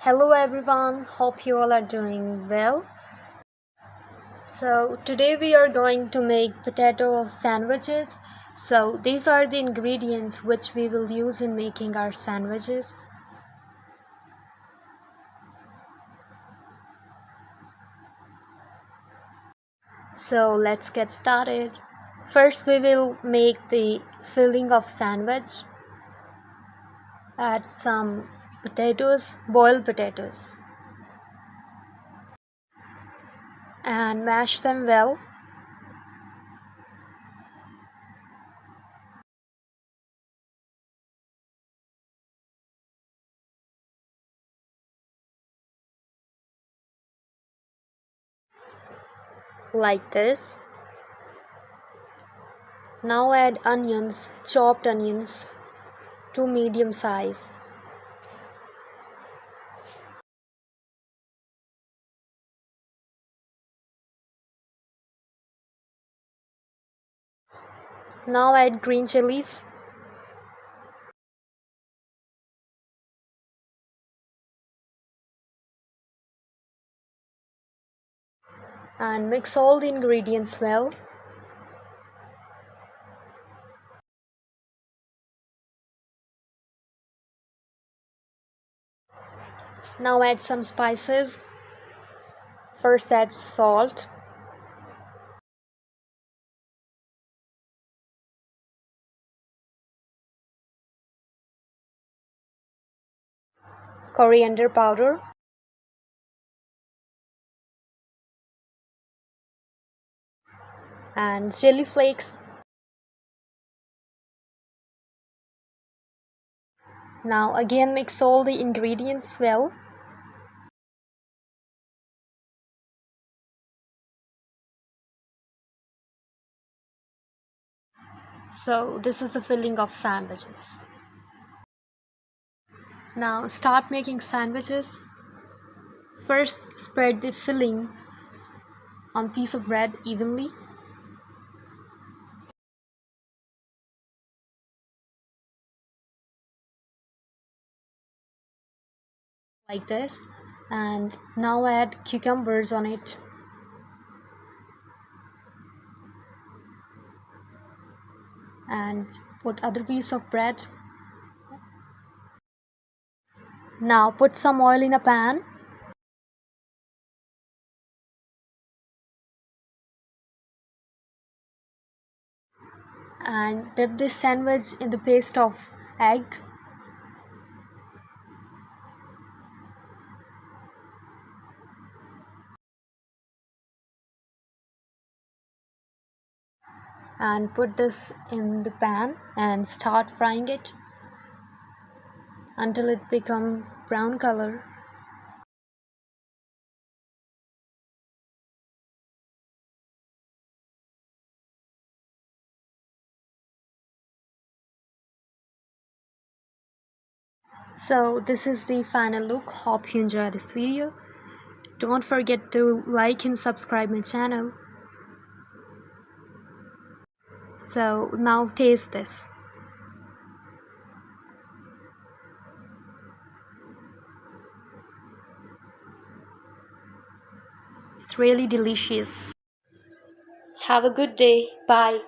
Hello everyone, hope you all are doing well. So today we are going to make potato sandwiches. So these are the ingredients which we will use in making our sandwiches. So let's get started. First we will make the filling of sandwich. Add some potatoes, boiled potatoes, and mash them well. Like this. Now add onions, chopped onions, to medium size. Now add green chillies. And mix all the ingredients well. Now add some spices. First add salt, coriander powder, and chilli flakes. Now again mix all the ingredients well. So this is the filling of sandwiches. Now start making sandwiches. First spread the filling on piece of bread evenly. Like this. And now add cucumbers on it. And put other piece of bread. Now put some oil in a pan. And dip this sandwich in the paste of egg. And put this in the pan and start frying it until it become brown color. So this is the final look. Hope you enjoy this video. Don't forget to like and subscribe my channel. So now taste this. It's really delicious. Have a good day. Bye.